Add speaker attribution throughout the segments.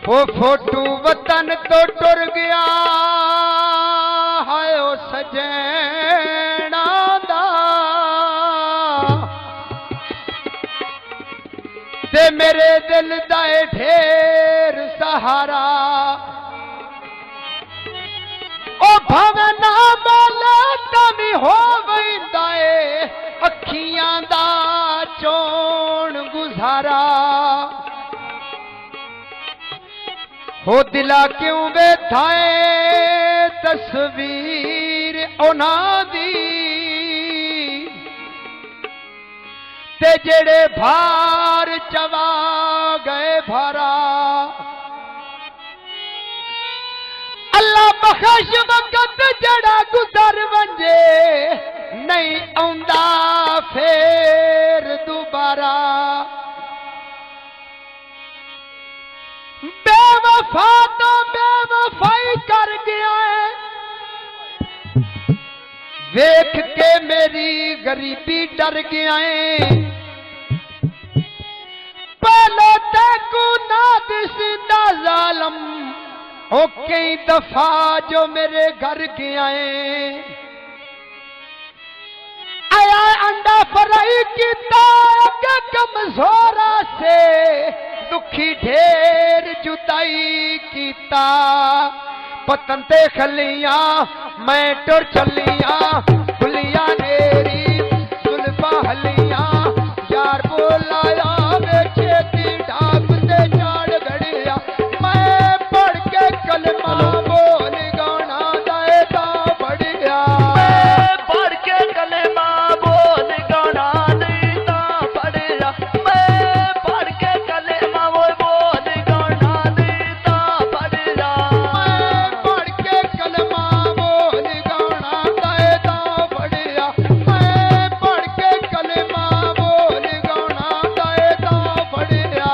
Speaker 1: वो फोटू वतन तो टुर गया है ओ सजैना दा ते मेरे दिल दा ढेर सहारा ओ भावे ना बोले तभी हो वैंदा ए अखियां दा चोण गुजारा हो दिला क्यों बैठाए तस्वीर उना दी ते जेड़े भार चवा गए भरा अल्लाह बख्श वक्त जड़ा गुजर वंजे नहीं आंदा फेर दोबारा बेवफा तो बेवफाई कर गया है वेख के मेरी गरीबी डर गया है पहले तक ना दिसदा जालम ओ कई दफा जो मेरे घर गया है आया अंडा फ्राई किता कमजोरा से दुखी ढेर जुदाई कीता पतन ते खलियां मैं टुर चलियां भुलिया नेरी सुल्फा हलियां यार बोलाया वे खेती ढाक ते चाड़ गड़िया मैं पढ़ के कलमा बोल गाना दायता बढ़िया
Speaker 2: मैं पढ़ के कलमा बोल गाना देता बढ़िया मैं पढ़ के कलमा बोल गाना देता बढ़िया
Speaker 1: मैं पढ़ के कलमा बोल गाना दायता बढ़िया मैं पढ़ के कलमा बोल गाना दायता बढ़िया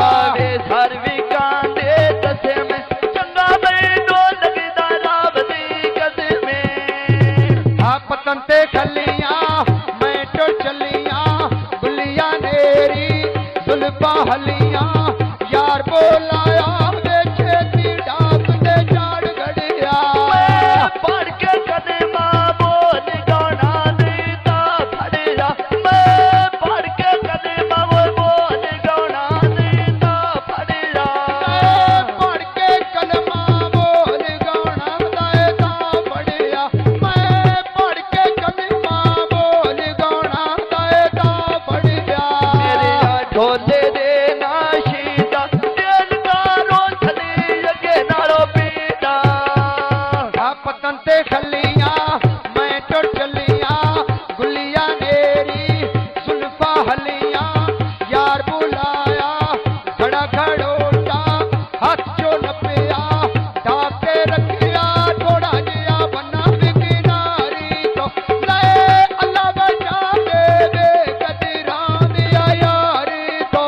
Speaker 2: आवे सर्वी कांदे तसे में चंगा मैनू लगदा रब दी कदमें
Speaker 1: आ पतन ते खलियां मैं टुर चलियां गुलियां नेरी जुल्फा हलियां यार बोलाया वे खेती डाक ते चाड़ गड़िया
Speaker 2: मैं पढ़ के कलमा बोल गाना देता बढ़िया मैं पढ़ के कलमा बोल गाना देता बढ़िया
Speaker 1: पढ़ के कलमा बोल गाना दायता बढ़िया मैं पढ़ के कलमा बोल गाना दायता बढ़िया
Speaker 2: मेरे ढोले दे नाशीदा दिल का रोशनी अगे नालो पीता
Speaker 1: आ पतन ते खलियां मैं टुर चलियां गुलियां नेरी सुल्फा हलियां यार बुलाया खड़ा खड़ोटा हाथ चो नपिया ढाके रखिया थोड़ा जिया बना किनारी तो ले अल्लाह बचा के बे कदरां दिया यारी तो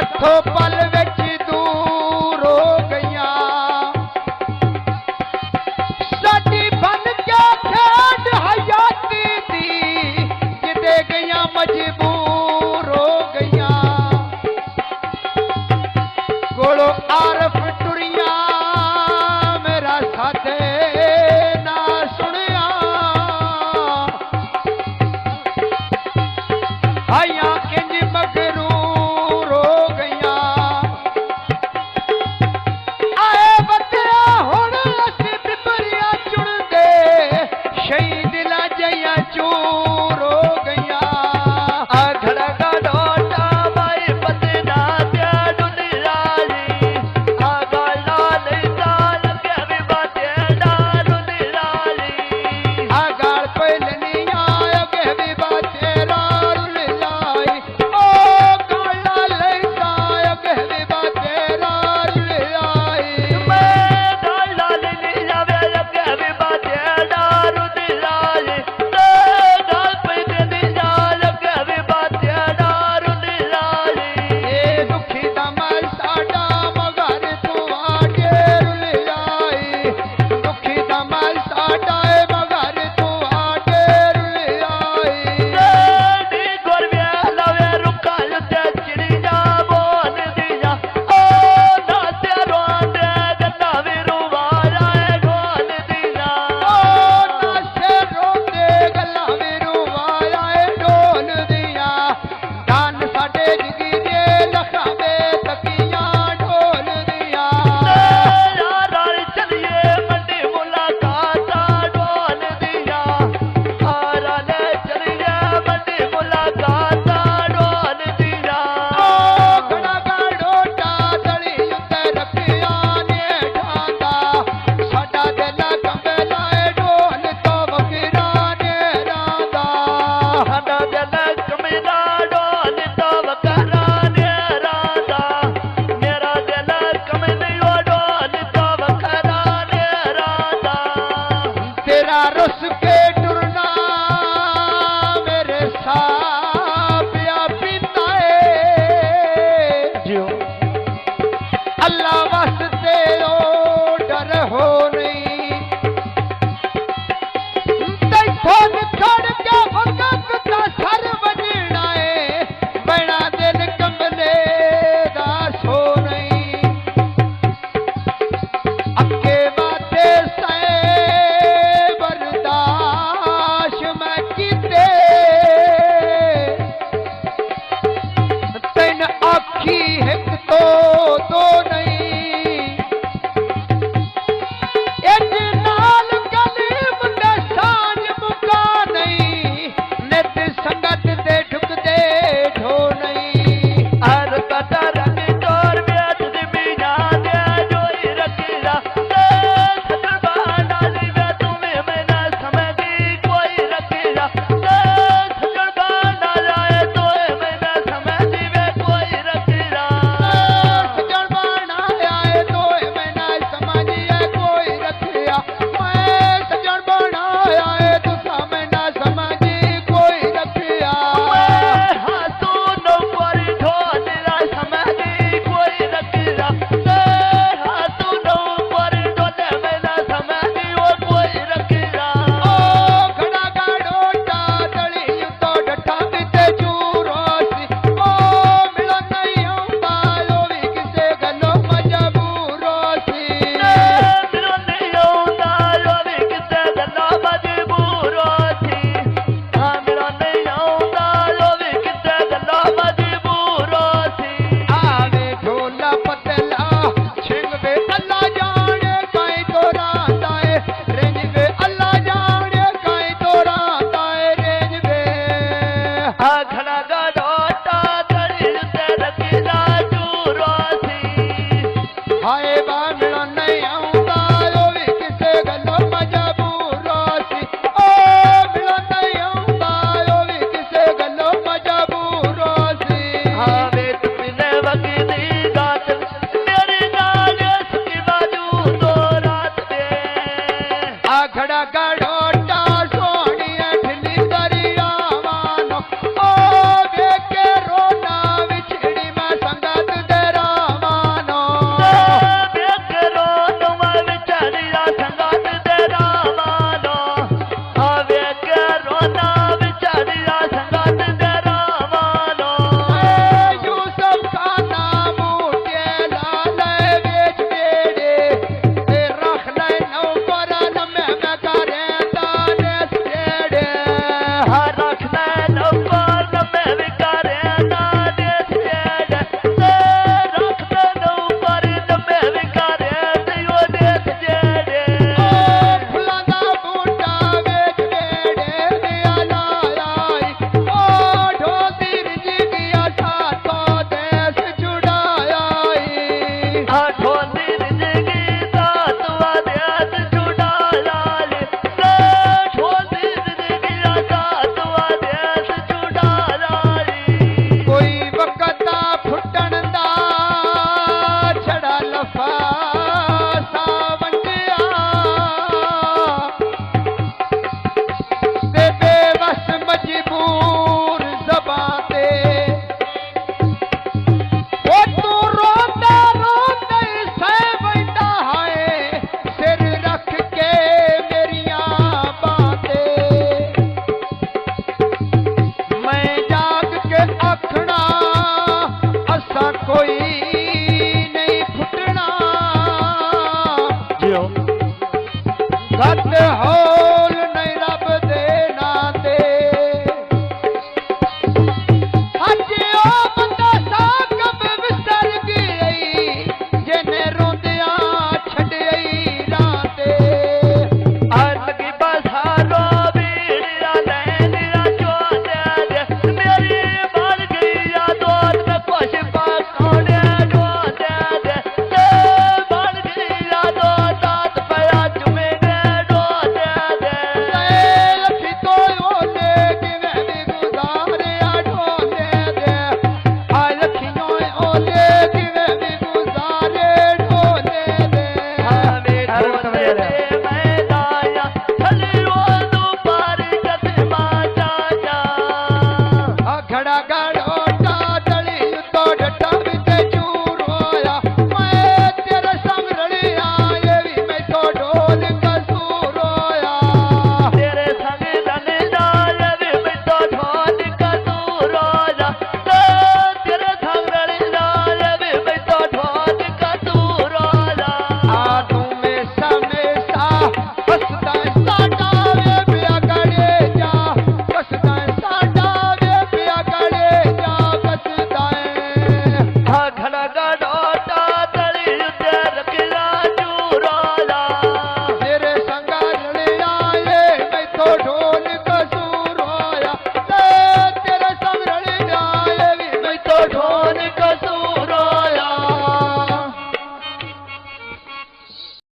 Speaker 1: ਸਾਥੋਂ ਪਲ ਵਿੱਚ ਦੂਰ ਹੋ ਗਈਆਂ ਸਾਡੀ ਬਨ ਕੇ ਖੇਡ ਹਯਾਤੀ ਦੀ ਜਿੱਦੇ ਗਈਆਂ ਮਜਬੂਰ ਹੋ ਗਈਆਂ ਕੋਲੋਂ ਆਰਫ ਟੁਰੀਆਂ ਮੇਰਾ ਸਾਥੇ ਨਾ ਸੁਣਿਆ ਆਈਆਂ ਇੰਜ ਮਗਰੂਰ ਹੋ ਗਈਆਂ ਆਏ ਬੱਤਿਆ ਹੁਣ ਅਸੀਂ ਬਿਪਰੀਆਂ ਚੁਣਦੇ ਸ਼ਹੀਦ ਲਾਜੀਆਂ ਚੂਰ ਹੋ ਗਈਆਂ
Speaker 2: ਆਖੜਾ ਦਾ ਡੋਟਾ ਬਾਈ ਬਦਨਾ ਤੇ ਡੁੱਲਾਲੀ ਆ ਗਾਲਾ ਲੈਂਦਾ ਲੱਗੇ ਵੀ ਬਾਤੇ ਡਾਰੂ ਦਿਲਾਲੀ
Speaker 1: ਆ ਗਾਲ ਪਹਿਲਨੀਆਂ ਅਗੇ ਵੀ ਬਾਤੇ ਰਾਰ ਲਾਈ ਓ ਗਾਲਾ ਲੈਂਦਾ ਅਗੇ ਵੀ ਬਾਤੇ ਰਾਰ ਲਾਈ
Speaker 2: ਮੈਂ ਗਾਲਾ ਲੈਂਦੀ ਜਾਵੇ ਲੱਗੇ ਵੀ ਬਾਤੇ ਡਾਰੂ ਦਿਲਾਲੀ ਤੇ ਗਾਲ ਪਈ ਦਿੰਦੀ ਜਾ ਲੱਗੇ ਵੀ ਬਾਤੇ ਡਾਰੂ ਦਿਲਾਲੀ
Speaker 1: ਇਹ ਦੁਖੀ ਦਾ ਮਲ ਸਾਡਾ ਮਗਰ ਤੂੰ ਆ ਡੇਰ ਲਿਆਈ ਦੁਖੀ ਦਾ ਮਲ ਸਾਡਾ ਏ ਮਗਰ ਤੂੰ ਆ ਡੇਰ ਲਿਆਈ
Speaker 2: ਨੀ ਗੁਰਵਿਆ ਲਵੇ ਰੁੱਖਾਂ ਉੱਤੇ ਚਿੜੀਆਂ ਬੋਲਦੀਆਂ ਓ ਨਾਤੇ ਰੋਂਦੇ ਗੱਲਾਂ ਵੀ ਰੁਵਾਇਆ ਏ ਗੋਲਦੀਆਂ
Speaker 1: ਓ ਨਾਸੇ ਰੋਂਦੇ ਗੱਲਾਂ ਵੀ ਰੁਵਾਇਆ ਏ ਢੋਲ ਦੀਆਂ ਧੰਨ ਸਾਡੇ ਜਿਗੀ ਦੇ ਲੱਖਾਂ ਦੇ ਤਕੀਆਂ ਢੋਲ ਦੀਆਂ
Speaker 2: ਯਾਰ ਨਾਲ ਚਲੀਏ ਮੰਡੀ ਮੁਲਾਕਾਤਾਂ ਢੋਲਦੀਆਂ ਆਰਾ ਲੈ ਚਲੀਏ ਮੰਡੀ ਮੁਲਾਕਾਤਾਂ ਢੋਲਦੀਆਂ
Speaker 1: ਓ ਖੜਾ ਗਾੜੋਟਾ ਤਲੀ ਉੱਤੇ ਰੱਖਿਆ ਨੇ ਢਾਂਦਾ ਸਾਡਾ ਦਿਲ ਕੰਬਲਾ ਏ ਢੋਲ ਤੋਂ ਵਕੀਰਾਂ ਨੇ ਰਾਂਦਾ
Speaker 2: ਸਾਡਾ ਦਿਲ ਕਮੀਨਾ ਢੋਲ ਤੋਂ ਵਕਰਾਂ ਨੇ ਰਾਂਦਾ ਮੇਰਾ ਦਿਲ ਕਮੀਨੀ ਓ ਢੋਲ ਤੋਂ ਵਕਰਾਂ ਨੇ ਰਾਂਦਾ
Speaker 1: ਤੇਰਾ ਰੁੱਸ ਕੇ ਟੁਰਨਾ ਮੇਰੇ ਸਾਪਿਆ ਪੀਂਦਾ ਏ
Speaker 2: ਜਿਉ
Speaker 1: ਅੱਲਾ ਵਾਸਤੇ ਓ ਡਰ ਹੋ ਨਹੀਂ ਤੈਥੋਂ ਨਿਖੜ ਕੇ ਵਕਤ ਦਾ ਸਰ ਵਜਣਾ ਏ ਬਣਾ ਦਿਲ ਕੰਬਲੇ ਦਾ ਸੋ ਨਹੀਂ ਅੱਗੇ ਵਾਤੇ ਸੇ ਬਰਦਾਸ਼ ਮੈਂ ਕੀਤੇ ਤੈਨ ਆਖੀ ਇੱਕ ਤੋਂ ਦੋ